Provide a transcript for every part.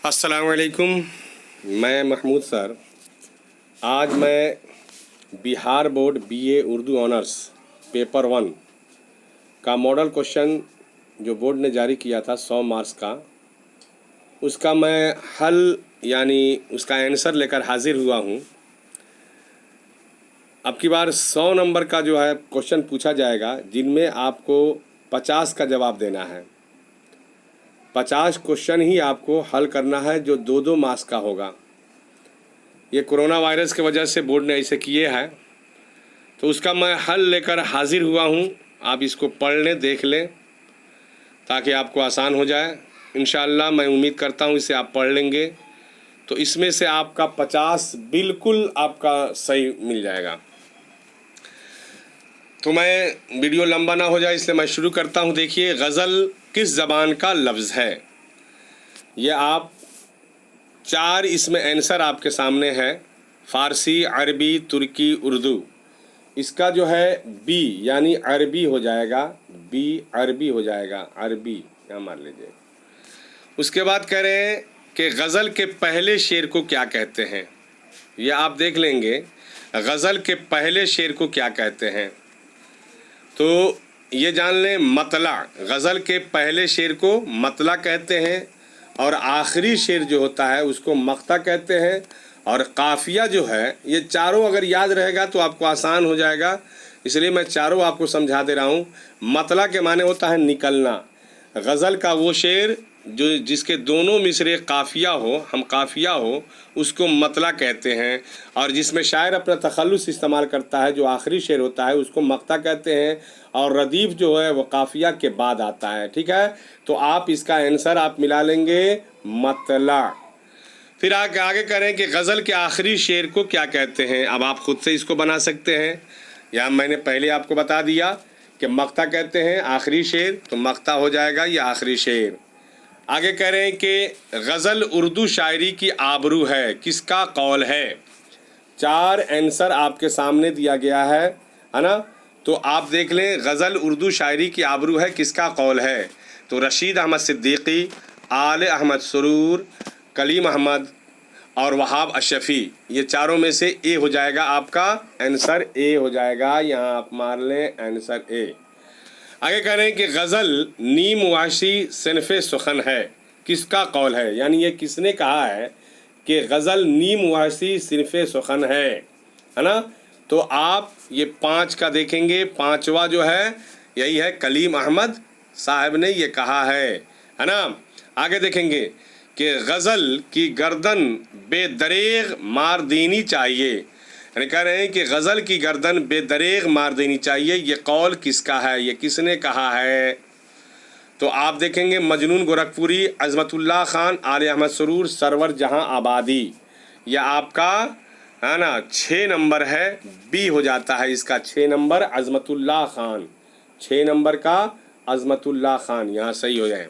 अस्सलाम वालेकुम। मैं महमूद सर। आज मैं Bihar board BA Urdu honours paper 1 का मॉडल क्वेश्चन जो बोर्ड ने जारी किया था 100 मार्क्स का, उसका मैं हल यानी उसका आंसर लेकर हाजिर हुआ हूँ। अब की बार 100 नंबर का जो है क्वेश्चन पूछा जाएगा, जिनमें आपको 50 का जवाब देना है। 50 क्वेश्चन ही आपको हल करना है, जो 2-2 मार्क्स का होगा। ये कोरोना वायरस की वजह से बोर्ड ने ऐसे किए हैं, तो उसका मैं हल लेकर हाजिर हुआ हूँ। आप इसको पढ़ लें, देख लें, ताकि आपको आसान हो जाए। इंशाअल्लाह मैं उम्मीद करता हूँ इसे आप पढ़ लेंगे तो इसमें से आपका 50 बिल्कुल आपका सही मिल जाएगा। तो मैं वीडियो लंबा ना हो जाए इसलिए मैं शुरू करता हूँ। देखिए, गज़ल किस ज़बान का लफ्ज़ है? ये आप 4 इसमें आंसर आपके सामने है। फ़ारसी, अरबी, तुर्की, उर्दू। इसका जो है बी यानी अरबी हो जाएगा, बी अरबी हो जाएगा, अरबी यहाँ मान लीजिए। उसके बाद कह रहे हैं कि गज़ल के पहले शेर को क्या कहते हैं? ये आप देख लेंगे, गज़ल के पहले शेर को क्या कहते हैं। तो ये जान लें, मतला, गज़ल के पहले शेर को मतला कहते हैं, और आखिरी शेर जो होता है उसको मक्ता कहते हैं। और काफ़िया जो है, ये चारों अगर याद रहेगा तो आपको आसान हो जाएगा, इसलिए मैं चारों आपको समझा दे रहा हूँ। मतला के माने होता है निकलना। गज़ल का वो शेर जो जिसके दोनों मिसरे काफ़िया हो, हम काफ़िया हो, उसको मतला कहते हैं। और जिसमें शायर अपना तखल्लुस इस्तेमाल करता है, जो आखिरी शेर होता है, उसको मक्ता कहते हैं। और रदीफ़ जो है वो काफ़िया के बाद आता है। ठीक है, तो आप इसका आंसर आप मिला लेंगे मतला। फिर आगे करें कि गज़ल के आखिरी शेर को क्या कहते हैं। अब आप खुद से इसको बना सकते हैं, या मैंने पहले आपको बता दिया कि मक्ता कहते हैं आखिरी शेर, तो मक्ता हो जाएगा ये आखिरी शेर। आगे कह रहे हैं कि गज़ल उर्दू शायरी की आबरू है, किसका कौल है? 4 आंसर आपके सामने दिया गया है ना। तो आप देख लें, गज़ल उर्दू शायरी की आबरू है, किसका कौल है? तो रशीद अहमद सिद्दीकी, आले अहमद सुरूर, कलीम अहमद और वहाब अशरफी। ये चारों में से ए हो जाएगा, आपका आंसर ए हो जाएगा। यहाँ आप मार लें आंसर ए। आगे कह रहे हैं कि गज़ल नीम वाशी सिनफ़ सुखन है, किसका कौल है? यानी ये किसने कहा है कि गज़ल नीम वाशी सिनफ़ सुखन है ना। तो आप ये 5 का देखेंगे, 5वां जो है यही है, कलीम अहमद साहब ने ये कहा है ना। आगे देखेंगे कि गज़ल की गर्दन बेदरेग मार देनी चाहिए, यानी कह रहे हैं कि गज़ल की गर्दन बेदरेग मार देनी चाहिए। ये कौल किसका है, ये किसने कहा है? तो आप देखेंगे मजनून गोरखपुरी, अज़मतुल्लाह ख़ान, आले अहमद सुरूर, सरवर जहां आबादी। यह आपका है ना 6 नंबर है, बी हो जाता है इसका 6 नंबर, अज़मतुल्लाह ख़ान। 6 नंबर का अज़मतुल्लाह ख़ान यहाँ सही हो जाए।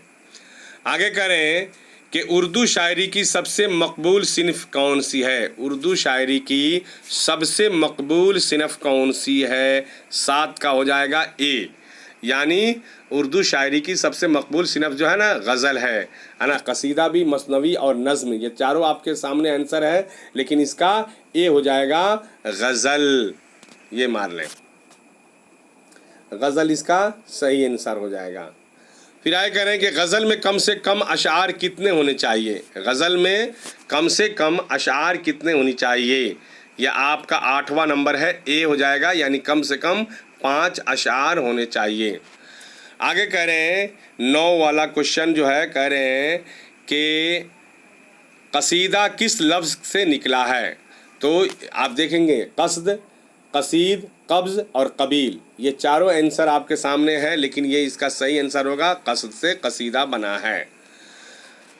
आगे करें कि उर्दू शायरी की सबसे मकबूल सिनफ़ कौन सी है? उर्दू शायरी की सबसे मकबूल सिनफ़ कौन सी है? 7 का हो जाएगा ए, यानी उर्दू शायरी की सबसे मकबूल सिनफ़ जो है ना, गज़ल है ना। कसीदा भी, मसनवी और नज़्म, ये चारों आपके सामने आंसर है, लेकिन इसका ए हो जाएगा गज़ल। ये मार लें, गज़ल इसका सही आंसर हो जाएगा। फिर आए कह रहे हैं कि गज़ल में कम से कम अशार कितने होने चाहिए? गज़ल में कम से कम अशार कितने होनी चाहिए? यह आपका 8वां नंबर है, ए हो जाएगा, यानी कम से कम 5 अशार होने चाहिए। आगे कह रहे हैं 9 वाला क्वेश्चन जो है, कह रहे हैं कि कसीदा किस लफ्ज़ से निकला है? तो आप देखेंगे क़स्द, कसीद, कब्ज़ और कबील, ये चारों आंसर आपके सामने है, लेकिन ये इसका सही आंसर होगा, क़स्द से कसीदा बना है।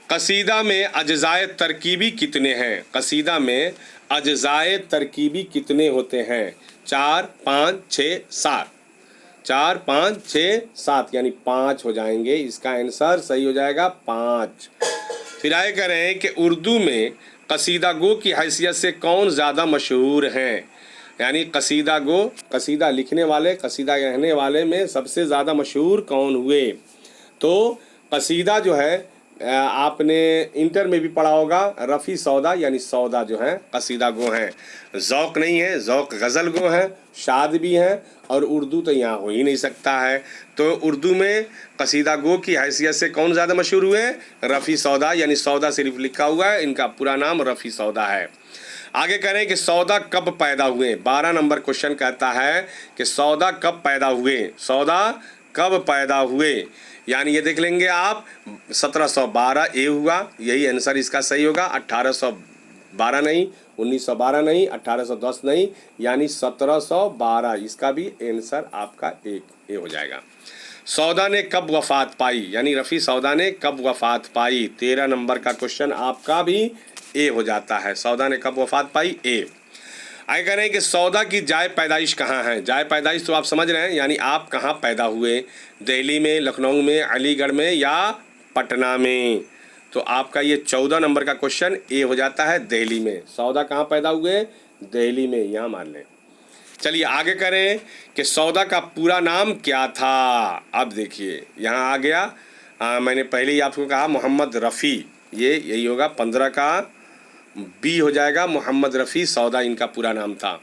कसीदा में अज्ज़ाए तरकीबी कितने हैं? कसीदा में अज्ज़ाए तरकीबी कितने होते हैं? 4, 5, 6, 7। 4, 5, 6, 7 यानी 5 हो जाएंगे, इसका आंसर सही हो जाएगा 5। फिर आए कह रहे हैं कि उर्दू में कसीदा गो की हैसियत से कौन ज़्यादा मशहूर हैं? यानी कसीदा गो, कसीदा लिखने वाले, कसीदा कहने वाले में सबसे ज़्यादा मशहूर कौन हुए? तो कसीदा जो है आपने इंटर में भी पढ़ा होगा, रफ़ी सौदा यानी सौदा जो है कसीदा गो हैं, ज़ौक़ नहीं है, ज़ौक़ गज़ल गो है, शाद भी है, और उर्दू तो यहाँ हो ही नहीं सकता है। तो उर्दू में कसीदा गो की हैसियत से कौन ज़्यादा मशहूर हुए? रफ़ी सौदा, यानी सौदा सिर्फ लिखा हुआ है, इनका पूरा नाम रफ़ी सौदा है। आगे करें कि सौदा कब पैदा हुए। 12 नंबर क्वेश्चन कहता है कि सौदा कब पैदा हुए, सौदा कब पैदा हुए। यानी ये देख लेंगे आप, 1712 ए हुआ, यही आंसर इसका सही होगा। 1812 नहीं, 1912 नहीं, 1810 नहीं, यानी 1712, इसका भी आंसर आपका एक ए हो जाएगा। सौदा ने कब वफ़ात पाई, यानी रफ़ी सौदा ने कब वफ़ात पाई। 13 नंबर का क्वेश्चन आपका भी ए हो जाता है। सौदा ने कब वफ़ात पाई, ए। आगे कह रहे हैं कि सौदा की जाए पैदाइश कहाँ है। जाए पैदाइश तो आप समझ रहे हैं, यानी आप कहाँ पैदा हुए, दिल्ली में, लखनऊ में, अलीगढ़ में या पटना में। तो आपका ये 14 नंबर का क्वेश्चन ए हो जाता है, दिल्ली में। सौदा कहाँ पैदा हुए, दिल्ली में, यहाँ मान लें। चलिए आगे करें कि सौदा का पूरा नाम क्या था। अब देखिए यहाँ आ गया, मैंने पहले ही आपको कहा मोहम्मद रफ़ी, ये यही होगा। 15 का बी हो जाएगा, मोहम्मद रफ़ी सौदा इनका पूरा नाम था।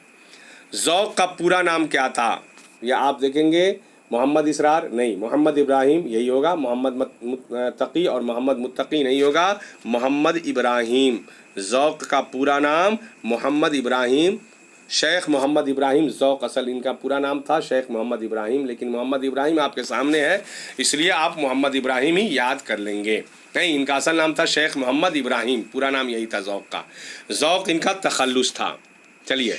ज़ौक़ का पूरा नाम क्या था, या आप देखेंगे मोहम्मद इसरार नहीं, मोहम्मद इब्राहिम यही होगा। मोहम्मद तक़ी और मोहम्मद मुत्तक़ी नहीं होगा, मोहम्मद इब्राहिम। ज़ौक़ का पूरा नाम मोहम्मद इब्राहिम, शेख मोहम्मद इब्राहिम ज़ौक़ असल इनका पूरा नाम था, शेख मोहम्मद इब्राहिम। लेकिन मोहम्मद इब्राहिम आपके सामने है, इसलिए आप मोहम्मद इब्राहिम ही याद कर लेंगे। नहीं, इनका असल नाम था शेख मोहम्मद इब्राहिम, पूरा नाम यही था ज़ौक़ का। ज़ौक़ इनका तखल्लुस था। चलिए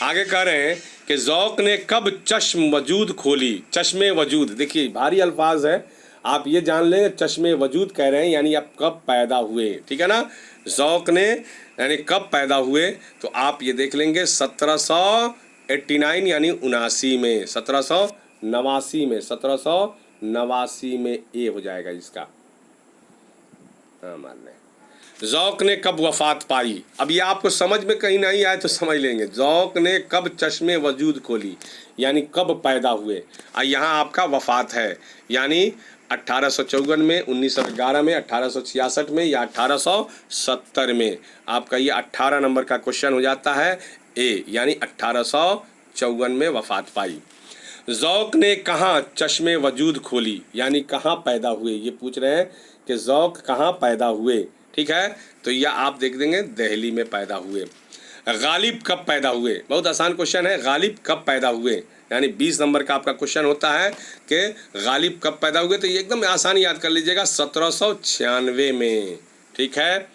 आगे कह रहे हैं कि ज़ौक़ ने कब चश्म वजूद खोली। चश्मे वजूद, देखिए भारी अल्फाज है, आप ये जान लें, चश्मे वजूद कह रहे हैं यानी आप कब पैदा हुए, ठीक है ना। ज़ौक़ ने यानी कब पैदा हुए, तो आप ये देख लेंगे 1789 यानी 79 में, 1789 में, 1789 में ए हो जाएगा इसका, हाँ मान लें। ज़ौक़ ने कब वफ़ात पाई, अब ये आपको समझ में कहीं नहीं आए तो समझ लेंगे। ज़ौक़ ने कब चश्मे वजूद खोली, यानी कब पैदा हुए। यहाँ आपका वफ़ात है, यानी 1854 में, 1911 में, 1866 में या 1870 में। आपका ये 18 नंबर का क्वेश्चन हो जाता है ए, यानी 1854 में वफ़ात पाई। ज़ौक़ ने कहाँ चश्मे वजूद खोली, यानी कहाँ पैदा हुए, ये पूछ रहे हैं कि ज़ौक़ कहाँ पैदा हुए, ठीक है। तो यह आप देख देंगे दिल्ली में पैदा हुए। गालिब कब पैदा हुए, बहुत आसान क्वेश्चन है, गालिब कब पैदा हुए, यानी 20 नंबर का आपका क्वेश्चन होता है कि गालिब कब पैदा हुए। तो ये एकदम आसान याद कर लीजिएगा, 1796 में, ठीक है।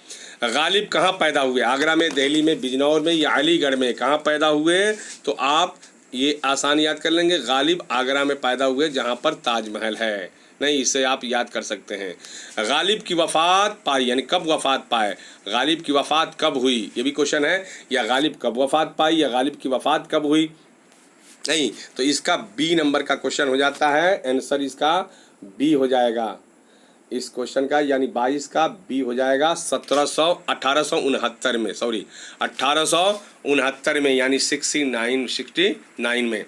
गालिब कहाँ पैदा हुए, आगरा में, दिल्ली में, बिजनौर में या अलीगढ़ में, कहाँ पैदा हुए। तो आप ये आसान याद कर लेंगे, गालिब आगरा में पैदा हुए जहाँ पर ताजमहल है। नहीं, इसे आप याद कर सकते हैं। गालिब की वफ़ात पाई, यानी कब वफ़ात पाए, गालिब की वफ़ात कब हुई, ये भी क्वेश्चन है, या गालिब कब वफ़ात पाई या गालिब की वफ़ात कब हुई। नहीं, तो इसका बी नंबर का क्वेश्चन हो जाता है, आंसर इसका बी हो जाएगा इस क्वेश्चन का, यानी 22 का बी हो जाएगा। 1869 में, सॉरी 1869 में, यानी 69 में।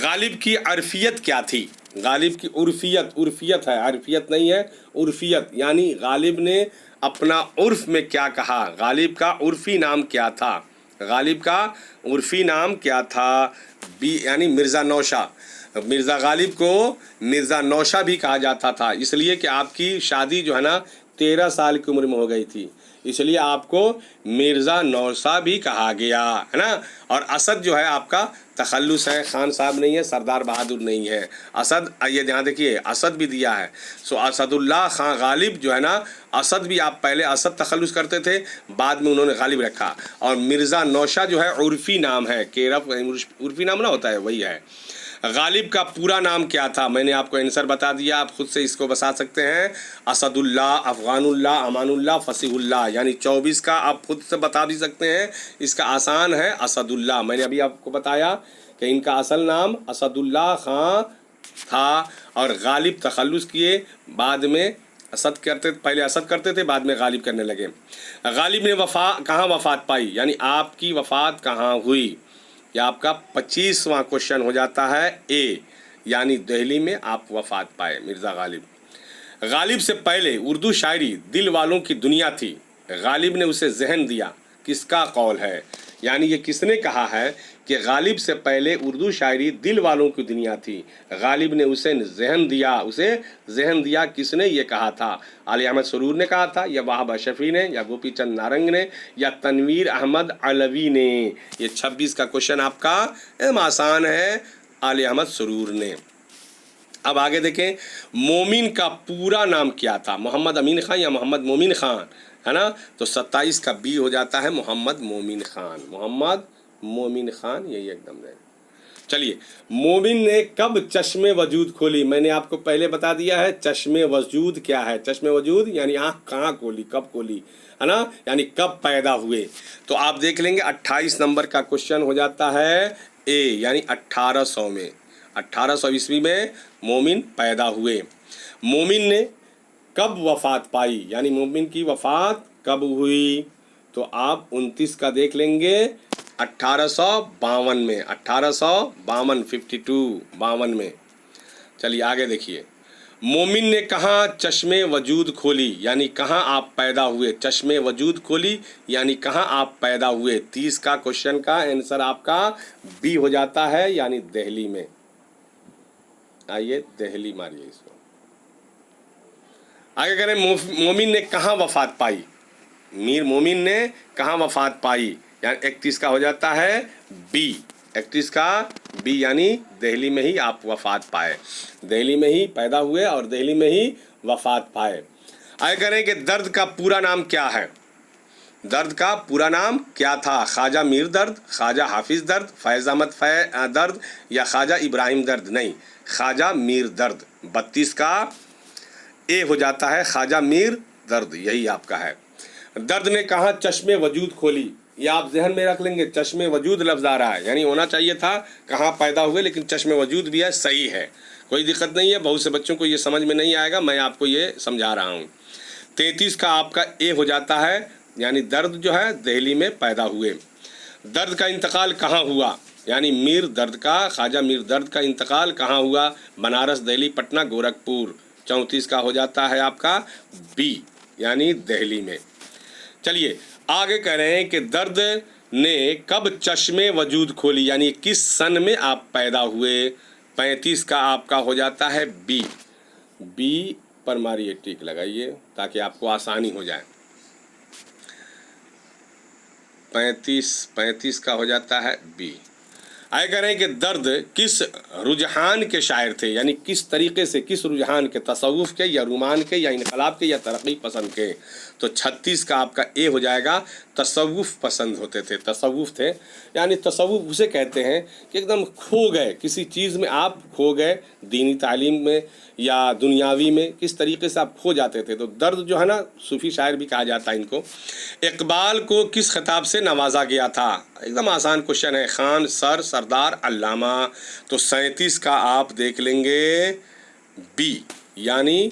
गालिब की अरफियत क्या थी, गालिब की उर्फियत है, अरफियत नहीं है, उर्फियत, यानी गालिब ने अपना उर्फ में क्या कहा, गालिब का उर्फी नाम क्या था, गालिब का उर्फी नाम क्या था, बी यानी मिर्ज़ा नौशा। मिर्ज़ा गालिब को मिर्ज़ा नौशा भी कहा जाता था, इसलिए कि आपकी शादी जो है ना 13 साल की उम्र में हो गई थी, इसलिए आपको मिर्ज़ा नौशा भी कहा गया, है ना। और असद जो है आपका तखल्लुस है, खान साहब नहीं है, सरदार बहादुर नहीं है, असद, ये ध्यान देखिए, असद भी दिया है। सो असदुल्ला खां गालिब जो है ना, असद भी आप पहले असद तखल्लुस करते थे, बाद में उन्होंने गालिब रखा। और मिर्ज़ा नौशा जो है उर्फ़ी नाम है, केरफ उर्फ़ी नाम ना होता है, वही है। गालिब का पूरा नाम क्या था, मैंने आपको आंसर बता दिया, आप खुद से इसको बता सकते हैं। असदुल्ला, अफ़गानुल्ला, अमानुल्ला, फ़सीहुल्ला, यानी 24 का आप खुद से बता भी सकते हैं। इसका आसान है असदुल्ला, मैंने अभी आपको बताया कि इनका असल नाम असदुल्ला खां था, और गालिब तखल्लुस किए, बाद में असद करते, पहले असद करते थे, बाद में गालिब करने लगे। गालिब ने कहाँ वफ़ात पाई, यानी आपकी वफ़ात कहाँ हुई, यह आपका 25वां क्वेश्चन हो जाता है ए, यानी दिल्ली में आप वफ़ात पाए मिर्ज़ा गालिब। غالب سے پہلے اردو شاعری دل والوں کی دنیا تھی، غالب نے اسے ذہن دیا، کس کا قول ہے؟ یعنی یہ کس نے کہا ہے کہ غالب سے پہلے اردو شاعری دل والوں کی دنیا تھی، غالب نے اسے ذہن دیا، کس نے یہ کہا تھا؟ علی احمد سرور نے کہا تھا، یا وہاب اشرفی نے، یا گوپی چند نارنگ نے، یا تنویر احمد علوی نے؟ یہ 26 کا کوشچن آپ کا آسان ہے، علی احمد سرور نے۔ اب آگے دیکھیں، مومن کا پورا نام کیا تھا؟ محمد امین خان یا محمد مومن خان، ہے نا؟ تو 27 کا بی ہو جاتا ہے محمد مومن خان، محمد مومن خان، یہی ایک دم ہے۔ چلیے، مومن نے کب چشم وجود کھولی؟ میں نے آپ کو پہلے بتا دیا ہے چشم وجود کیا ہے۔ چشم وجود یعنی آنکھ کہاں کھولی، کب کھولی، ہے نا؟ یعنی کب پیدا ہوئے۔ تو آپ دیکھ لیں گے 28 نمبر کا کوشچن ہو جاتا ہے اے، یعنی 1800 میں، 1800 عیسوی میں مومن پیدا ہوئے۔ مومن نے کب وفات پائی، یعنی مومن کی وفات کب ہوئی؟ تو آپ 29 کا دیکھ لیں گے، 1852 میں، 1852، 52 میں۔ چلیے آگے دیکھیے، مومن نے کہاں چشم وجود کھولی، یعنی کہاں آپ پیدا ہوئے؟ چشم وجود کھولی یعنی کہاں آپ پیدا ہوئے؟ 30 کا کوشچن کا آنسر آپ کا بی ہو جاتا ہے، یعنی دہلی میں۔ آئیے دہلی ماریے اس کو۔ آگے کریں، مومن نے کہاں وفات پائی؟ میر مومن نے کہاں وفات پائی؟ یعنی 31 کا ہو جاتا ہے بی، 31 کا بی، یعنی دہلی میں ہی آپ وفات پائے، دہلی میں ہی پیدا ہوئے اور دہلی میں ہی وفات پائے۔ آگے کریں کہ درد کا پورا نام کیا ہے؟ درد کا پورا نام کیا تھا؟ خواجہ میر درد، خواجہ حافظ درد، فیض احمد درد، یا خواجہ ابراہیم درد؟ نہیں، خواجہ میر درد۔ 32 کا اے ہو جاتا ہے خواجہ میر درد، یہی آپ کا ہے۔ درد نے کہاں چشم وجود کھولی؟ یہ آپ ذہن میں رکھ لیں گے، چشم وجود لفظ آ رہا ہے، یعنی ہونا چاہیے تھا کہاں پیدا ہوئے، لیکن چشم وجود بھی ہے، صحیح ہے، کوئی دقت نہیں ہے۔ بہت سے بچوں کو یہ سمجھ میں نہیں آئے گا، میں آپ کو یہ سمجھا رہا ہوں۔ 33 کا آپ کا اے ہو جاتا ہے، یعنی درد جو ہے دہلی میں پیدا ہوئے۔ درد کا انتقال کہاں ہوا؟ یعنی میر درد کا، خواجہ میر درد کا انتقال کہاں ہوا؟ بنارس، دہلی، پٹنہ، گورکھپور۔ 34 کا ہو جاتا ہے آپ کا بی، یعنی دہلی میں۔ چلیے آگے کہہ رہے ہیں کہ درد نے کب چشم وجود کھولی، یعنی کس سن میں آپ پیدا ہوئے؟ 35 کا آپ کا ہو جاتا ہے بی، بی پر ماریے ٹک لگائیے تاکہ آپ کو آسانی ہو جائے۔ 35 کا ہو جاتا ہے بی۔ آئے کہہ رہے ہیں کہ درد کس رجحان کے شاعر تھے، یعنی کس طریقے سے، کس رجحان کے، تصوف کے یا رومان کے یا انقلاب کے یا ترقی پسند کے؟ تو 36 کا آپ کا اے ہو جائے گا، تصوف پسند ہوتے تھے، تصوف تھے، یعنی تصوف اسے کہتے ہیں کہ ایک دم کھو گئے کسی چیز میں، آپ کھو گئے دینی تعلیم میں یا دنیاوی میں، کس طریقے سے آپ کھو جاتے تھے۔ تو درد جو ہے نا، صوفی شاعر بھی کہا جاتا ہے ان کو۔ اقبال کو کس خطاب سے نوازا گیا تھا؟ ایک دم آسان کوشچن ہے، خان، سر، سردار، علامہ۔ تو 37 کا آپ دیکھ لیں گے بی، یعنی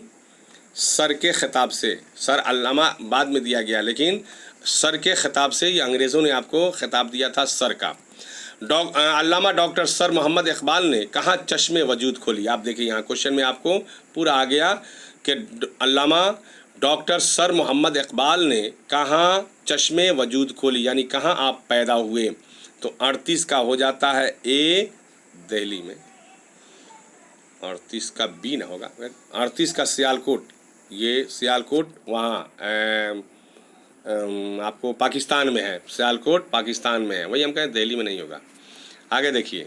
سر کے خطاب سے، سر علامہ بعد میں دیا گیا، لیکن سر کے خطاب سے یہ انگریزوں نے آپ کو خطاب دیا تھا سر کا۔ علامہ ڈاکٹر سر محمد اقبال نے کہاں چشم وجود کھولی؟ آپ دیکھیں یہاں کوشچن میں آپ کو پورا آ گیا کہ علامہ ڈاکٹر سر محمد اقبال نے کہاں چشم وجود کھولی، یعنی کہاں آپ پیدا ہوئے؟ تو 38 کا ہو جاتا ہے اے، دہلی میں۔ 38 کا بی نہ ہوگا، 38 کا سیالکوٹ، یہ سیالکوٹ وہاں آپ کو پاکستان میں ہے، سیالکوٹ پاکستان میں ہے، وہی ہم کہیں دہلی میں نہیں ہوگا۔ آگے دیکھیے،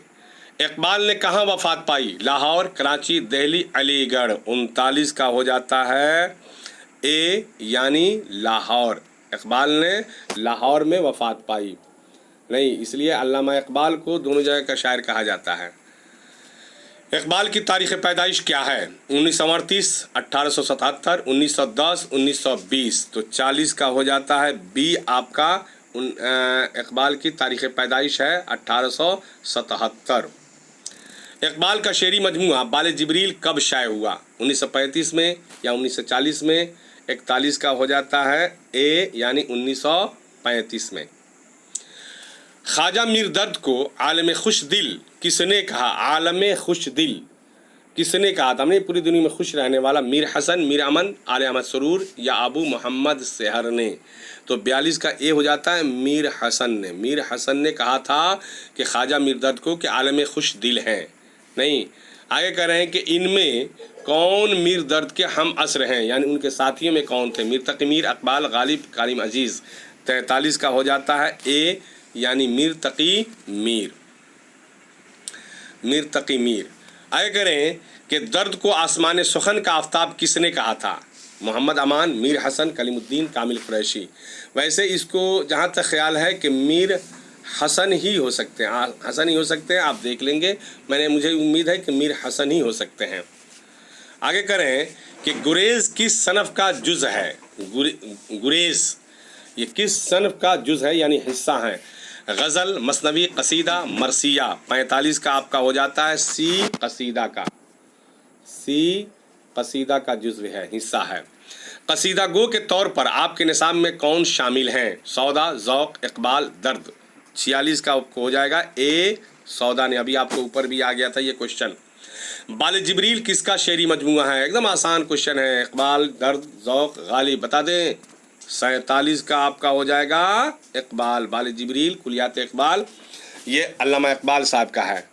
اقبال نے کہاں وفات پائی؟ لاہور، کراچی، دہلی، علی گڑھ۔ 39 کا ہو جاتا ہے اے، یعنی لاہور۔ اقبال نے لاہور میں وفات پائی، نہیں اس لیے علامہ اقبال کو دونوں جگہ کا شاعر کہا جاتا ہے۔ اقبال کی تاریخ پیدائش کیا ہے؟ 1938، 1877، 1910، 1920۔ تو 40 کا ہو جاتا ہے بی آپ کا، اقبال کی تاریخ پیدائش ہے 1877۔ اقبال کا شعری مجموعہ بال جبریل کب شائع ہوا؟ 1935 میں یا 1940 میں؟ 41 کا ہو جاتا ہے اے، یعنی 1935 میں۔ خواجہ میر درد کو عالم خوش دل کس نے کہا؟ عالم خوش دل किसने कहा था? हमने पूरी दुनिया में खुश रहने वाला मीर हसन, मीर अमन, आले अहमद सरूर या अबू मोहम्मद सेहर ने। तो 42 का ए हो जाता है मीर हसन ने। मीर हसन ने कहा था कि ख्वाजा मीर दर्द को कि आलम खुश दिल हैं। नहीं, आगे कह रहे हैं कि इनमें कौन मीर दर्द के हम असर हैं, यानी उनके साथियों में कौन थे? मीर तकी मीर, अकबाल, गालिब, कालिम अजीज़। 43 का हो जाता है ए, यानी मीर तकी मीर, मीर तकी मीर। आगे करें कि दर्द को आसमान सुखन का आफताब किसने कहा था? मोहम्मद अमान, मीर हसन, कलीमुद्दीन, कामिल कुरैशी। वैसे इसको जहाँ तक ख्याल है कि मीर हसन ही हो सकते हैं, हसन ही हो सकते हैं, आप देख लेंगे। मुझे उम्मीद है कि मीर हसन ही हो सकते हैं। आगे करें कि गुरेज किस सनफ़ का जुज़ है? गुरेज ये किस सनफ़ का जुज़ है, यानी हिस्सा है? गज़ल, मसनवी, कसीदा, मरसिया। 45 का आपका हो जाता है सी, कसीदा का। सी कसीदा का जुज़्व है, हिस्सा है। कसीदा गो के तौर पर आपके निसाब में कौन शामिल हैं? सौदा, ज़ौक़, इक़बाल, दर्द। 46 का आपको हो जाएगा ए, सौदा ने। अभी आपको ऊपर भी आ गया था ये क्वेश्चन। बाल जिब्रील किसका शेरी मजमूआ है? एकदम आसान क्वेश्चन है। इक़बाल, दर्द, ज़ौक़, गालिब, बता दें। 47 का आपका हो जाएगा इक़बाल। बाल जिब्रील, कुलियात इक़बाल, ये अल्लामा इक़बाल साहब का है।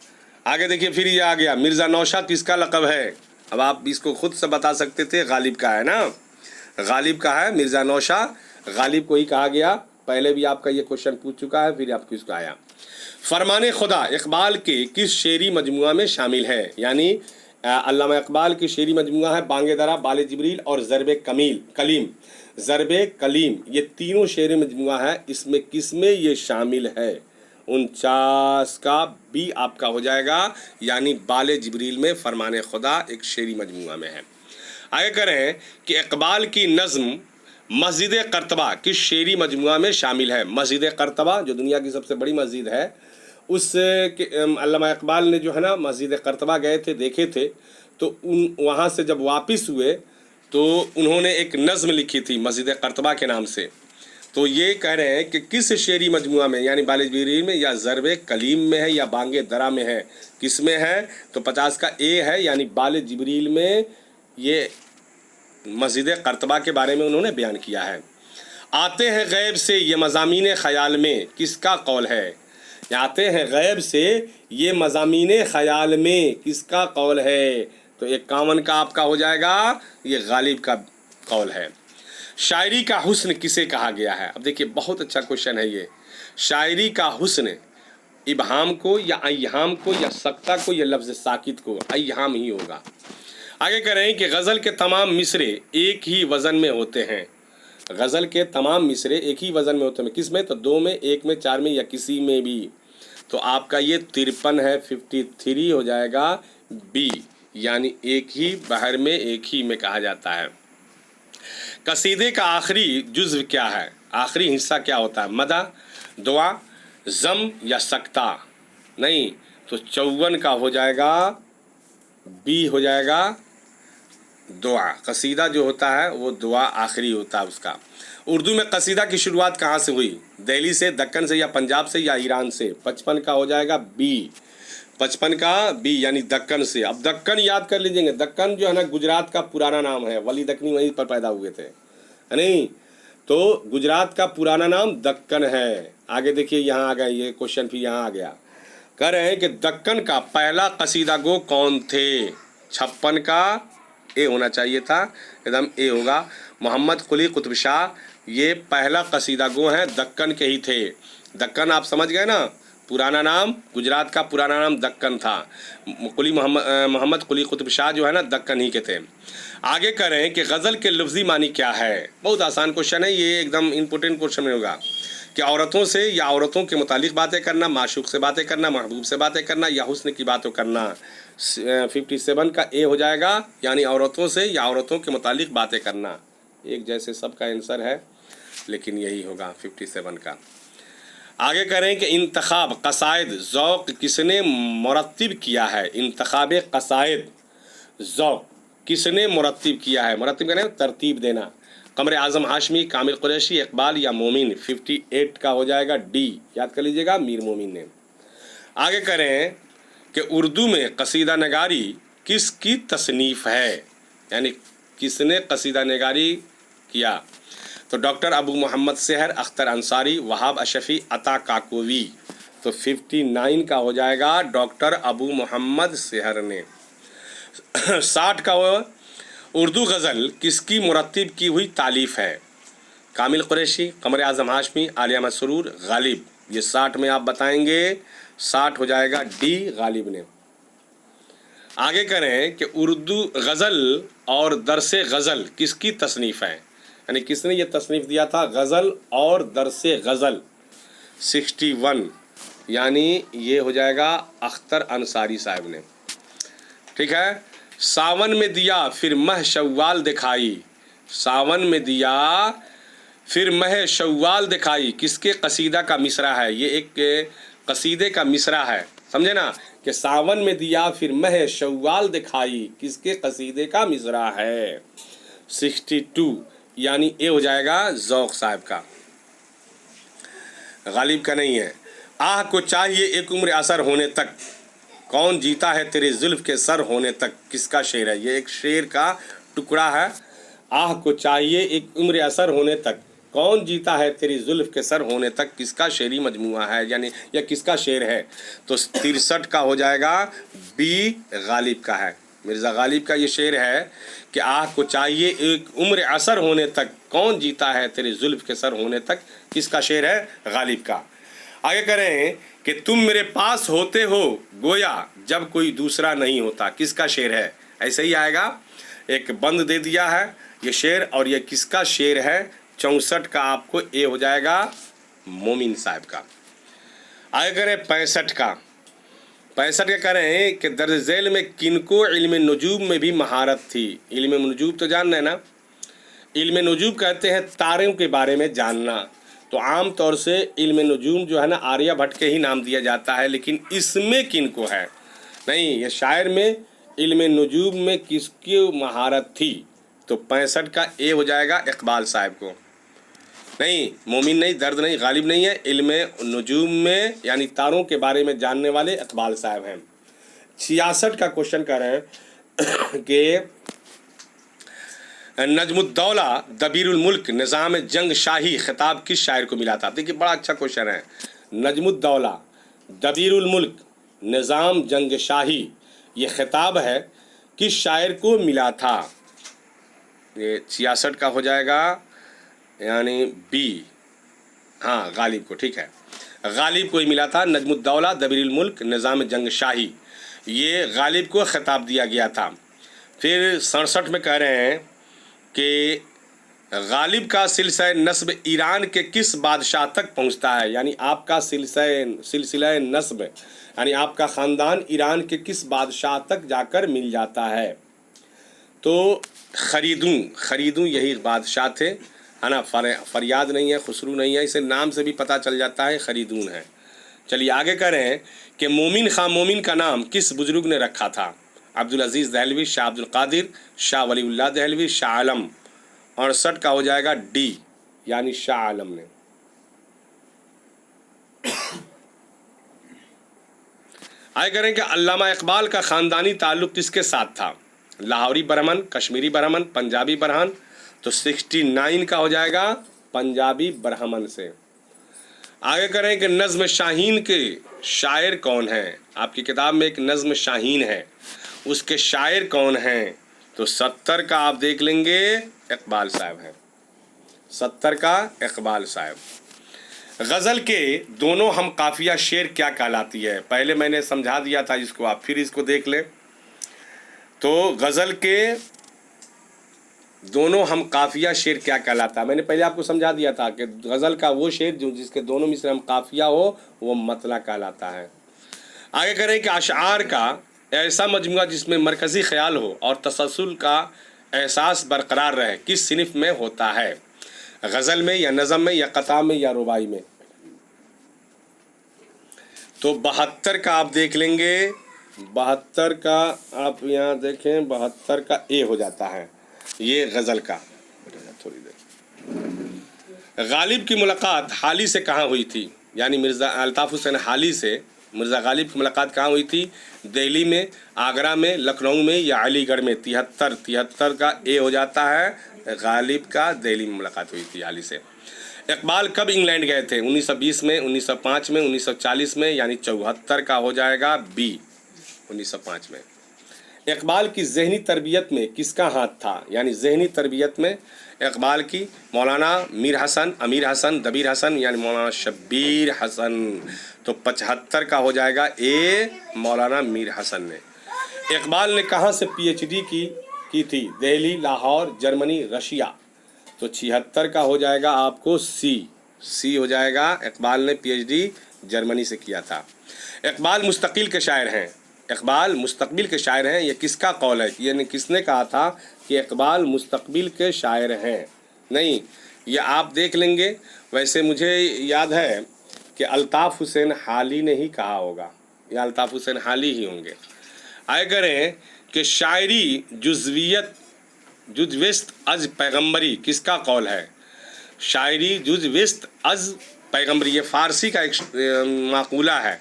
आगे देखिए, फिर ये आ गया मिर्ज़ा नौशाद किसका लक़ब है? अब आप इसको खुद से बता सकते थे, गालिब का है ना, गालिब का है। मिर्ज़ा नौशाद गालिब को ही कहा गया। पहले भी आपका ये क्वेश्चन पूछ चुका है, फिर आपको इसको आया। फरमाने खुदा इक़बाल के किस शेरी मजमुआ में शामिल है? यानी अल्लामा इक़बाल की शेरी मजमुआ है बांगे दरा, बाल जिब्रील और ज़रब कलीम। ज़रब कलीम ये तीनों शेरी मजमुआ है। इसमें किस में ये शामिल है? 49 का बी आपका हो जाएगा, यानी बाल जिब्रील में फरमाने खुदा एक शेरी मजमुआ में है। आगे करें कि इक़बाल की नज़्म मस्जिद कर्तबा किस शेरी मजमुआ में शामिल है? मस्जिद कर्तबा जो दुनिया की सबसे बड़ी मस्जिद है, उस अल्लामा इक़बाल ने जो है ना मस्जिद कर्तबा गए थे, देखे थे, तो वहाँ से जब वापस हुए तो उन्होंने एक नज़्म लिखी थी मस्जिद कर्तबा के नाम से। तो ये कह रहे हैं कि किस शेरी मजमुआ में, यानी बाल जिब्रील में या ज़रब कलीम में है या बांगे दरा में है, किस में है? तो 50 का ए है, यानी बाल जिब्रील में ये मस्जिद कर्तबा के बारे में उन्होंने बयान किया है। आते हैं गैब से ये मज़ामीन ख़याल में किसका कौल है? आते हैं गैब से ये मज़ामीन ख़याल में किसका कौल है? तो 51 का आपका हो जाएगा, ये गालिब का कौल है। शायरी का हुस्न किसे कहा गया है? अब देखिए, बहुत अच्छा क्वेश्चन है ये। शायरी का हुस्न इबहाम को या अय्याम को या सक्ता को या लफ्ज़ साकित को? अय्याम ही होगा। आगे कह रहे हैं कि गज़ल के तमाम मिसरे एक ही वज़न में होते हैं। गज़ल के तमाम मिसरे एक ही वज़न में होते हैं। किस में? तो 2 में, 1 में, 4 में या किसी में भी। तो आपका ये 53 है, 53 हो जाएगा बी, यानी एक ही बहर में, एक ही में कहा जाता है। कसीदे का आखिरी जुज़्व क्या है? आखिरी हिस्सा क्या होता है? मदा, दुआ, ज़म या सक्ता? नहीं, तो 54 का हो जाएगा बी, हो जाएगा दुआ। कसीदा जो होता है वो दुआ आखिरी होता है उसका। उर्दू में कसीदा की शुरुआत कहाँ से हुई? दिल्ली से, दक्कन से या पंजाब से या ईरान से? 55 का हो जाएगा बी, 55 का बी, यानी दक्कन से। अब दक्कन याद कर लीजिएगा। दक्कन जो है ना गुजरात का पुराना नाम है। वली दक्कनी वहीं पर पैदा हुए थे, है नहीं? तो गुजरात का पुराना नाम दक्कन है। आगे देखिए, यहाँ आ गया ये क्वेश्चन, फिर यहाँ आ गया। कह रहे हैं कि दक्कन का पहला कसीदा गो कौन थे? 56 का ए होना चाहिए था, एकदम ए होगा। मोहम्मद कुली कुतुब शाह ये पहला कसीदा गो हैं, दक्कन के ही थे। दक्कन आप समझ गए ना, पुराना नाम, गुजरात का पुराना नाम दक्कन था। कुली मोहम्मद कुली कुतुब शाह जो है ना दक्कन ही के थे। आगे कह रहे हैं कि गज़ल के लफ्ज़ी मानी क्या है? बहुत आसान क्वेश्चन है ये, एकदम इम्पोर्टेंट क्वेश्चन होगा कि औरतों से या औरतों के मुतालिक बातें करना, माशूक से बातें करना, महबूब से बातें करना या हुस्न की बातें करना। 57 का ए हो जाएगा, यानी औरतों से या औरतों के मुतालिक बातें करना। एक जैसे सबका आंसर है, लेकिन यही होगा 57 का। आगे करें कि इंतखाब कसायद ज़ौक़ किसने मुरत्तिब किया है? इंतखाब कसायद ज़ौक़ किसने मुरत्तिब किया है? मुरत्तिब कहने तरतीब देना। कमर आज़म हाशमी, कामिल कुरैशी, इक़बाल या मोमिन? 58 का हो जाएगा डी, याद कर लीजिएगा, मीर मोमिन ने। आगे करें कि उर्दू में कसीदा नगारी किसकी तसनीफ़ है, यानी किसने कसीदा नगारी किया। तो डॉक्टर अबू मोहम्मद सेहर, अख्तर अंसारी, वहाब अशफ़ी, अता काकोवी। तो 59 का हो जाएगा डॉक्टर अबू मोहम्मद सेहर ने। 60 का उर्दू गज़ल किसकी मुरत्तिब की हुई तालीफ़ है। कामिल कुरैशी, कमर आज़म हाशमी, आलिया मसरूर, गालिब। ये 60 में आप बताएंगे, 60 हो जाएगा डी गालिब ने। आगे करें कि उर्दू गज़ल और दरसे गज़ल किसकी तसनीफ़ है, यानी किसने ये तसनीफ़ दिया था, गज़ल और दरसे गज़ल। 61 यानी ये हो जाएगा अख्तर अंसारी साहब ने। ठीक है। सावन में दिया फिर मह शव्वाल दिखाई, सावन में दिया फिर मह शव्वाल दिखाई, किसके कसीदा का मिसरा है। ये एक कसीदे का मिसरा है, समझे ना, कि सावन में दिया फिर मह शव्वाल दिखाई, किसके कसीदे का मिसरा है। 62 यानी ये हो जाएगा ज़ौक़ साहब का, गालिब का नहीं है। आह को चाहिए एक उम्र असर होने तक, कौन जीता है तेरे जुल्फ़ के सर होने तक, किसका शेर है। ये एक शेर का टुकड़ा है। आह को चाहिए एक उम्र असर होने तक, कौन जीता है तेरी जुल्फ़ के सर होने तक, किसका शेरी मजमुआ है, यानी या किसका शेर है। तो 63 का हो जाएगा बी गालिब का है। मिर्ज़ा गालिब का ये शेर है कि आह को चाहिए एक उम्र असर होने तक, कौन जीता है तेरे जुल्फ़ के सर होने तक, किसका शेर है, गालिब का। आगे करें कि तुम मेरे पास होते हो गोया जब कोई दूसरा नहीं होता, किसका शेर है। ऐसे ही आएगा, एक बंद दे दिया है ये शेर, और ये किसका शेर है। 64 का आपको ए हो जाएगा मोमिन साहब का। आगे करें 65 का। 65 का करें कि दर्ज झेल में किनको इल्म नुजूम में भी महारत थी। इल्म नुजूम तो जान रहे ना, इल्म नुजूम कहते हैं तारों के बारे में जानना। तो आम तौर से इल्म नुजूम जो है ना आर्यभट्ट के ही नाम दिया जाता है, लेकिन इसमें किनको है नहीं, ये शायर में इल्म नुजूम में किसकी महारत थी। तो 65 का ए हो जाएगा इकबाल साहब को। नहीं, मोमिन नहीं, दर्द नहीं, गालिब नहीं है, इल्म नुजूम में यानी तारों के बारे में जानने वाले इकबाल साहब हैं। 66 का क्वेश्चन कर रहे हैं कि नजमुद्दौला दबीरुल मुल्क निज़ाम जंग शाही खिताब किस शायर को मिला था। देखिए बड़ा अच्छा क्वेश्चन है। नजमुद्दौला दबीरुल मुल्क निज़ाम जंग शाही, ये खिताब है किस शायर को मिला था। ये 66 का हो जाएगा यानी बी, हाँ गालिब को। ठीक है, गालिब को ही मिला था नजमुद्दौला दबीरुल मुल्क निज़ाम जंग शाही, ये गालिब को खिताब दिया गया था। फिर 67 में कह रहे हैं कि गालिब का सिलसिला नस्ब ईरान के किस बादशाह तक पहुंचता है, यानी आपका सिलसिला नस्ब यानी आपका ख़ानदान ईरान के किस बादशाह तक जाकर मिल जाता है। तो खरीदूं यही बादशाह थे, है ना। फरियाद नहीं है, खुसरू नहीं है, इसे नाम से भी पता चल जाता है खरीदून है। चलिए आगे करें कि मोमिन खां मोमिन का नाम किस बुजुर्ग ने रखा था। अब्दुल अजीज़ दहलवी, शाह अब्दुल कादिर, शाह वलीउल्लाह दहलवी, शाह आलम। 68 का हो जाएगा डी यानी शाह आलम ने। आगे करें कि अल्लामा इकबाल का ख़ानदानी ताल्लुक़ किसके साथ था। लाहौरी ब्राह्मण, कश्मीरी ब्राह्मण, पंजाबी ब्राह्मण। तो 69 का हो जाएगा पंजाबी ब्राह्मण से। आगे करें कि नज़्म शाहीन के शायर कौन हैं। आपकी किताब में एक नज़्म शाहीन है, उसके शायर कौन हैं। तो 70 का आप देख लेंगे इकबाल साहब हैं। 70 का इकबाल साहब। गज़ल के दोनों हम काफ़िया शेर क्या कहलाती है, पहले मैंने समझा दिया था इसको, आप फिर इसको देख लें। तो गज़ल के दोनों हम काफ़िया शेर क्या कहलाता है, मैंने पहले आपको समझा दिया था कि गज़ल का वो शेर जो जिसके दोनों मिसरे हम काफ़िया हो वो मतला कहलाता है। आगे करें कि अशआर का ऐसा मजमुआ जिसमें मरकज़ी ख़याल हो और तसलसल का एहसास बरकरार रहे किस सिनफ में होता है। गज़ल में या नज़म में या क़ता में या रुबाई में। तो 72 का आप देख लेंगे, 72 का आप यहाँ देखें, 72 का ए हो जाता है ये गज़ल का। थोड़ी देर। गालिब की मुलाकात हाली से कहाँ हुई थी, यानी मिर्ज़ा अल्ताफ़ हुसैन हाली से मिर्ज़ा गालिब की मुलाकात कहाँ हुई थी? दिल्ली में, आगरा में, लखनऊ में या अलीगढ़ में? 73 का ए हो जाता है, गालिब का दिल्ली में मुलाकात हुई थी हाल ही से। इकबाल कब इंग्लैंड गए थे? 1920 में, 1905 में, 1940 में, यानी 74 का हो जाएगा बी, 1905 में। इकबाल की ज़हनी तरबियत में किसका हाथ था? यानी ज़हनी तरबियत में इकबाल की मौलाना मीर हसन, अमीर हसन, दबीर हसन, यानी मौलाना शब्बीर हसन। तो 75 का हो जाएगा ए, मौलाना मीर हसन ने। इकबाल ने कहाँ से पीएचडी की थी? Delhi, Lahore, Germany, Russia. तो 76 का हो जाएगा आपको सी हो जाएगा। इकबाल ने पीएचडी जर्मनी से किया था। इकबाल मुस्तकिल के शायर हैं। इकबाल मुस्तकबिल के शायर हैं, ये किसका कौल है? यानी किसने कहा था कि इकबाल मुस्तकबिल के शायर हैं? नहीं, ये आप देख लेंगे। वैसे मुझे याद है कि अल्ताफ़ हुसैन हाली ने ही कहा होगा, या अल्ताफ़ हुसैन हाली ही होंगे। आए करें कि शायरी जुज़विस्त अज पैगम्बरी किसका कौल है? शायरी जुज़विस्त अज पैगम्बरी, ये फ़ारसी का एक माकूला है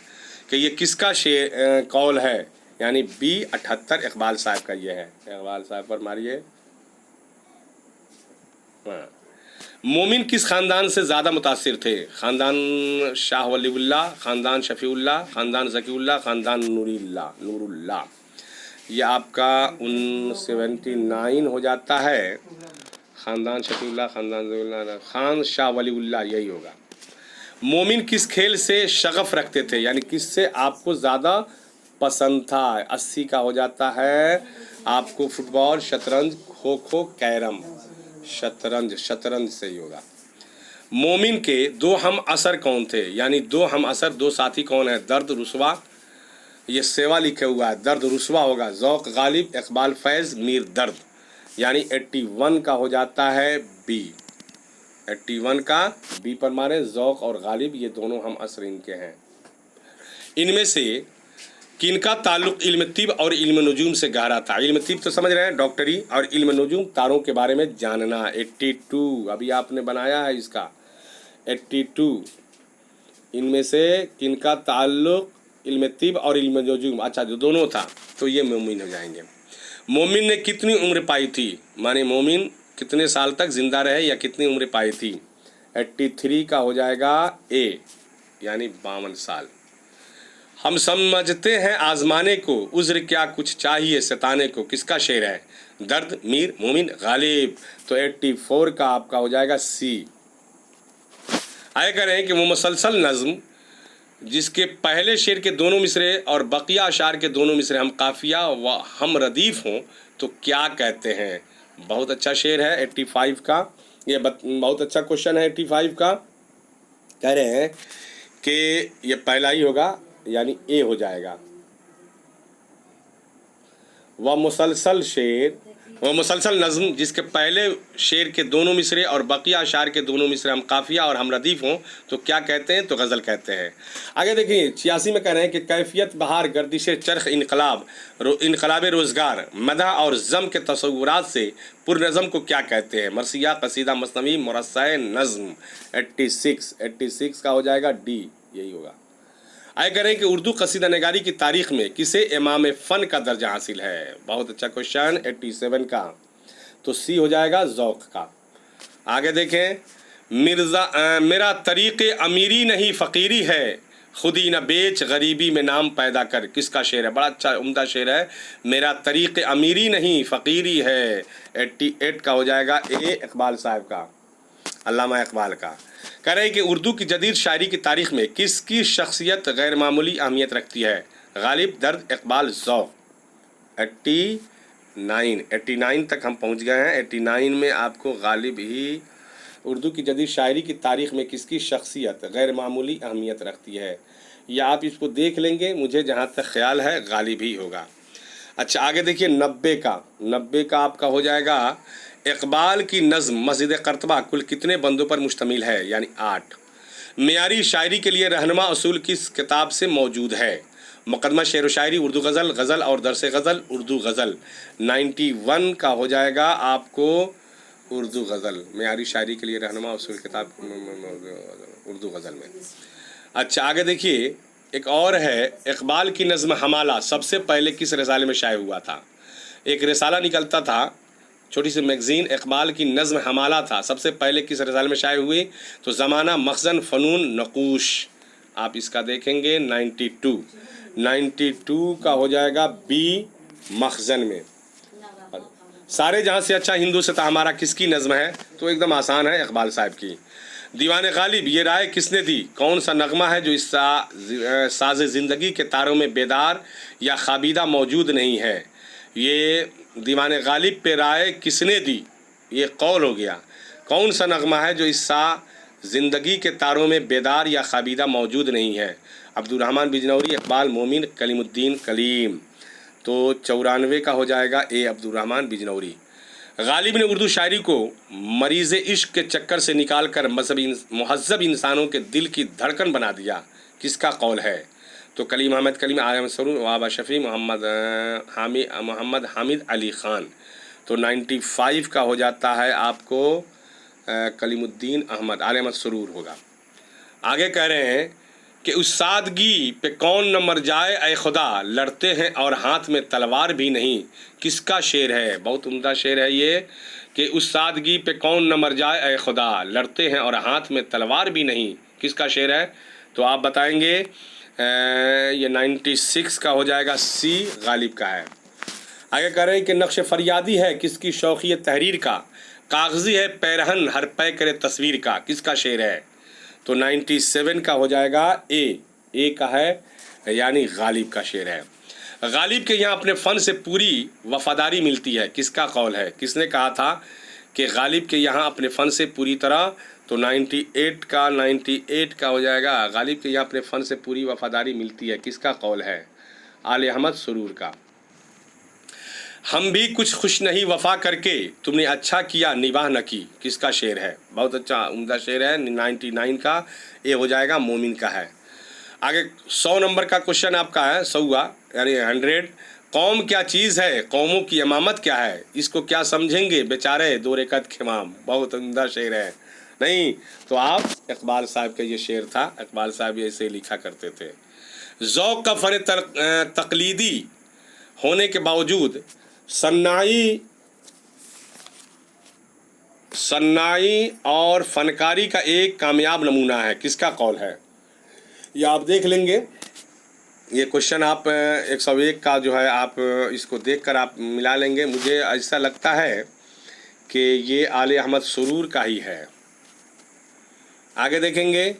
कि ये किसका कौल है? यानी बी 78 इकबाल साहब का ये है। इकबाल साहब पर मारिए। हाँ। मोमिन किस ख़ानदान से ज़्यादा मुतासिर थे? ख़ानदान शाह वलीउल्लाह, ख़ानदान शफ़ीउल्लाह, ख़ानदान ज़कीउल्लाह, ख़ानदान नूरुल्लाह। ये आपका 79 हो जाता है। ख़ानदान शफ़ीउल्लाह, ख़ानदान ज़कीउल्लाह, ख़ान शाह वलीउल्लाह, यही होगा। मोमिन किस खेल से शगफ़ रखते थे? यानी किससे आपको ज़्यादा पसंद था? 80 का हो जाता है आपको फुटबॉल, शतरंज, खो खो, कैरम। शतरंज सही होगा। मोमिन के दो हम असर कौन थे? यानी दो हम असर, दो साथी कौन है? दर्द रुस्वा, ये सेवा लिखे हुआ है, दर्द रुस्वा होगा। ज़ौक़ गालिब, इकबाल फैज़, मीर दर्द, यानी 81 का हो जाता है बी। 81 का बी पर मारे। ज़ौक़ और गालिब ये दोनों हम असर इनके हैं। इनमें से किनका ताल्लुक़ इल्म तिब और इल्म नजूम से गहरा था? इल्म तिब तो समझ रहे हैं, डॉक्टरी, और इल्म नजूम तारों के बारे में जानना। 82 अभी आपने बनाया है इसका। 82 इनमें से किनका ताल्लुक़ इल्म तिब और इल्म नजूम, अच्छा जो दोनों था, तो ये मोमिन हो जाएंगे। मोमिन ने कितनी उम्र पाई थी? माने मोमिन कितने साल तक ज़िंदा रहे या कितनी उम्र पाई थी? 83 का हो जाएगा ए, यानी 52 साल। हम समझते हैं आजमाने को, उज़्र क्या कुछ चाहिए सताने को, किसका शेर है? दर्द, मीर, मोमिन, गालिब। तो 84 का आपका हो जाएगा सी। आए करें कि वो मुसलसल नज़्म जिसके पहले शेर के दोनों मिसरे और बकिया अशार के दोनों मिसरे हम काफिया व हम रदीफ़ हों तो क्या कहते हैं? बहुत अच्छा शेर है 85 का। ये बहुत अच्छा क्वेश्चन है 85 का। कह रहे हैं कि ये पहला ही होगा, यानी ए हो जाएगा। वह मुसलसल नज़्म जिसके पहले शेर के दोनों मिसरे और बकिया अशार के दोनों मिसरे हम काफिया और हम रदीफ़ हों तो क्या कहते हैं? तो गज़ल कहते हैं। आगे देखिए 86 में कह रहे हैं कि कैफियत बहार, गर्दिश चरख, इनकलाब रोज़गार, मदह और ज़म के तसव्वुरात से पुरनज़म को क्या कहते हैं? मरसिया, कसीदा, मसनवी, मुरस्सा नज़्म। 86 का हो जाएगा डी, यही होगा। आए करें कि उर्दू कसीदा नगारी की तारीख़ में किसे इमाम फ़न का दर्जा हासिल है? बहुत अच्छा क्वेश्चन 87 का। तो सी हो जाएगा ज़ौक़ का। आगे देखें, मेरा तरीक़े अमीरी नहीं फ़कीरी है, खुदी न बेच गरीबी में नाम पैदा कर, किसका शेर है? बड़ा अच्छा उम्दा शेर है। मेरा तरीक़े अमीरी नहीं फ़कीरी है, 88 का हो जाएगा ए, इकबाल साहब का, अल्लामा इकबाल का। कह रहे हैं कि उर्दू की जदीद शायरी की तारीख़ में किसकी शख्सियत गैर मामूली अहमियत रखती है? गालिब, दर्द, इकबाल, ज़ौक़। 89 तक हम पहुंच गए हैं। 89 में आपको गालिब ही उर्दू की जदीद शायरी की तारीख़ में किसकी शख्सियत गैर मामूली अहमियत रखती है? या आप इसको देख लेंगे, मुझे जहाँ तक ख़्याल है गालिब ही होगा। अच्छा आगे देखिए 90 का आपका हो जाएगा इकबाल की नज़्म मस्जिद क़र्तबा कुल कितने बंदों पर मुश्तमिल है? यानी 8। मेयारी शायरी के लिए रहनुमा असूल किस किताब से मौजूद है? मुक़दमा शेर व शायरी, उर्दू गज़ल, गज़ल और दरस गज़ल, उर्दू गज़ल। 91 का हो जाएगा आपको उर्दू गज़ल। मेयारी शायरी के लिए रहनुमा असूल किताब उर्दू गज़ल में। अच्छा आगे देखिए एक और है, इकबाल की नज़्म हमाला सबसे पहले किस रसाले में शाये हुआ था? एक रिसाला निकलता था, छोटी सी मैगज़ीन, इकबाल की नज़्म हमाला था, सबसे पहले किस रसाले में शाये हुई? तो ज़माना, मखज़न, फ़नून, नक़ूश। आप इसका देखेंगे 92 का हो जाएगा बी, मखज़न में। सारे जहाँ से अच्छा हिंदू से था हमारा किसकी नज़्म है? तो एकदम आसान है, इकबाल साहब की। दीवान गालिब ये राय किसने दी? कौन सा नगमा है जो इस साज़ ज़िंदगी के तारों में बेदार या खाबीदा मौजूद नहीं है? ये दीवान गालिब पे राय किसने दी? ये कौल हो गया। कौन सा नगमा है जो इस ज़िंदगी के तारों में बेदार या खाबीदा मौजूद नहीं है? अब्दुर्रहमान बिजनौरी, इकबाल, मोमिन, कलीमुद्दीन कलीम। तो 94 का हो जाएगा ए, अब्दुर्रहमान बिजनौरी। गालिब ने उर्दू शायरी को मरीज़ इश्क के चक्कर से निकाल कर महज़ब इंसानों के दिल की धड़कन बना दिया, किसका कौल है? तो कलीम अहमद कलीम, आलम सरूर, वाबा शफ़ी, मोहम्मद हामिद अली ख़ान। तो 95 का हो जाता है आपको कलीमुद्दीन अहमद, आलम सरूर होगा। आगे कह रहे हैं कि उस सादगी पे कौन न मर जाए ऐ खुदा, लड़ते हैं और हाथ में तलवार भी नहीं, किसका शेर है? बहुत उम्दा शेर है ये कि उस सादगी पे कौन न मर जाए ऐ खुदा, लड़ते हैं और हाथ में तलवार भी नहीं, किसका शेर है? तो आप बताएंगे ये 96 का हो जाएगा सी, गालिब का है। आगे कह रहे हैं कि नक्श फरियादी है किसकी शौक़ियत तहरीर का, कागज़ी है पैरहन हर पै करे तस्वीर का, किसका शेर है? तो 97 का हो जाएगा ए का है, यानी गालिब का शेर है। गालिब के यहाँ अपने फ़न से पूरी वफ़ादारी मिलती है, किसका कौल है? किसने कहा था कि गालिब के यहाँ अपने फ़न से पूरी तरह? तो 98 का हो जाएगा, गालिब के यहाँ अपने फ़न से पूरी वफ़ादारी मिलती है, किसका कौल है? आले अहमद सुरूर का। हम भी कुछ खुश नहीं वफ़ा करके, तुमने अच्छा किया निबाह न की, किसका शेर है? बहुत अच्छा उम्दा शेर है। 99 का ये हो जाएगा, मोमिन का है। आगे 100 नंबर का क्वेश्चन आपका है, 100 यानी 100। कौम क्या चीज़ है, कौमों की इमामत क्या है, इसको क्या समझेंगे बेचारे दो रेकत खिमाम। बहुत उम्दा शेर है। नहीं तो आप इकबाल साहब का ये शेर था, इकबाल साहब ऐसे लिखा करते थे। ज़ौक़ का फ़न तक़लीदी होने के बावजूद सन्नाई और फनकारी का एक कामयाब नमूना है, किसका कौल है? ये आप देख लेंगे, ये क्वेश्चन आप 101 का जो है आप इसको देखकर आप मिला लेंगे। मुझे ऐसा लगता है कि ये आले अहमद सुरूर का ही है। आगे देखेंगे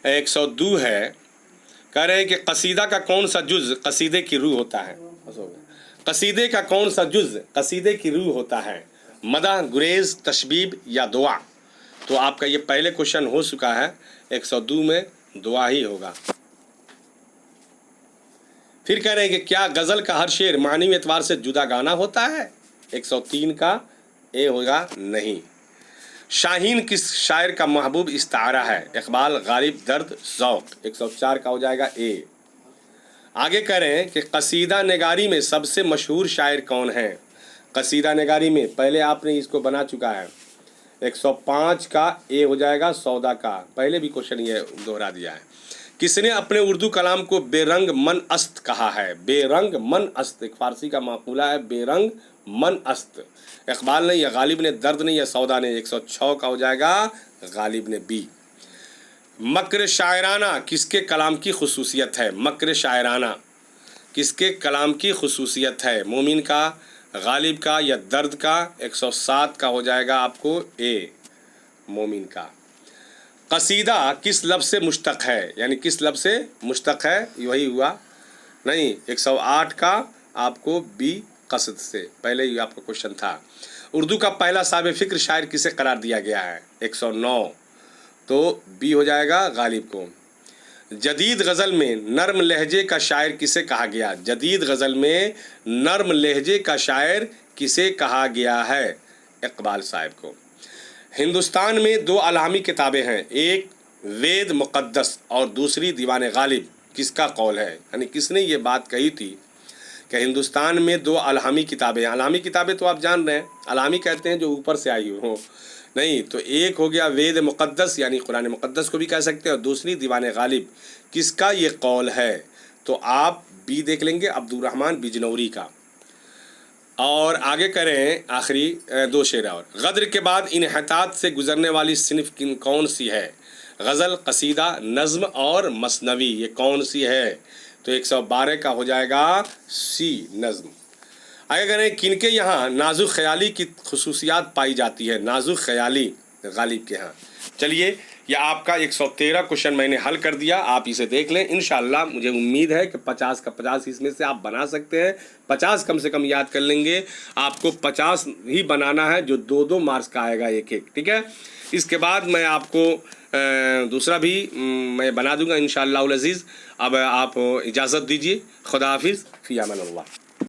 102 है, कह रहे हैं कि कसीदा का कौन सा जुज़ कसीदे की रूह होता है? कसीदे का कौन सा जुज़ कसीदे की रूह होता है? मदह, गुरेज, तशबीब या दुआ? तो आपका ये पहले क्वेश्चन हो चुका है, 102 में दुआ ही होगा। फिर कह रहे हैं कि क्या गज़ल का हर शेर मानी एतबार से जुदा गाना होता है? 103 का ए होगा, नहीं। शाहीन किस शायर का महबूब इस्तारा है? इकबाल, गालिब, दर्द, ज़ौक़। 104 का हो जाएगा ए। आगे कह रहे हैं कि कसीदा नगारी में सबसे मशहूर शायर कौन है? कसीदा नगारी में पहले आपने इसको बना चुका है, 105 का ए हो जाएगा, सौदा का। पहले भी क्वेश्चन ये दोहरा दिया है। किसने अपने उर्दू कलाम को बेरंग मन अस्त कहा है? बेरंग मन अस्त एक फ़ारसी का माकूला है, बेरंग मन अस्त। इकबाल ने या गालिब ने, दर्द ने या सौदा ने? 106 का हो जाएगा, गालिब ने, बी। मक्र शायराना किसके कलाम की खुसूसियत है? मक्र शायराना किसके कलाम की खुसूसियत है? मोमिन का, गालिब का या दर्द का? 107 का हो जाएगा आपको ए, मोमिन का। कसीदा किस लफ्ज़ से मुश्तक़ है, यानी किस लफ्ज़ से मुश्तक़ है? वही हुआ, नहीं। 108 का आपको बी, कसद से। पहले ही आपका क्वेश्चन था। उर्दू का पहला साहिब फ़िक्र शायर किसे करार दिया गया है? 109, तो बी हो जाएगा, गालिब को। जदीद गज़ल में नर्म लहजे का शायर किसे कहा गया? जदीद गज़ल में नर्म लहजे का शायर किसे कहा गया है? इकबाल साहब को। हिंदुस्तान में 2 अलहमी किताबें हैं, एक वेद मुक़द्दस और दूसरी दीवान गालिब, किसका कौल है? यानी किसने ये बात कही थी कि हिंदुस्तान में 2 अलहमी किताबें हैं? अलहमी किताबें तो आप जान रहे हैं, अलहमी कहते हैं जो ऊपर से आई हो, نہیں تو ایک ہو گیا وید مقدس یعنی قرآن مقدس کو بھی کہہ سکتے ہیں، اور دوسری دیوان غالب، کس کا یہ قول ہے؟ تو آپ بی دیکھ لیں گے، عبد الرحمن بجنوری کا۔ اور آگے کریں آخری دو شعر اور۔ غدر کے بعد انحطاط سے گزرنے والی صنف کون سی ہے؟ غزل، قصیدہ، نظم اور مثنوی، یہ کون سی ہے؟ تو 112 کا ہو جائے گا سی، نظم۔ آگے کریں کن کے یہاں نازک خیالی کی خصوصیات پائی جاتی ہے؟ نازک خیالی غالب کے ہاں۔ چلیے یہ آپ کا 113 کوشچن میں نے حل کر دیا، آپ اسے دیکھ لیں انشاءاللہ۔ مجھے امید ہے کہ 50 کا 50 اس میں سے آپ بنا سکتے ہیں، 50 کم سے کم یاد کر لیں گے۔ آپ کو 50 ہی بنانا ہے جو 2 مارکس کا آئے گا ایک ایک، ٹھیک ہے؟ اس کے بعد میں آپ کو دوسرا بھی میں بنا دوں گا انشاءاللہ العزیز۔ اب آپ اجازت دیجیے، خدا حافظ، فی امان اللہ۔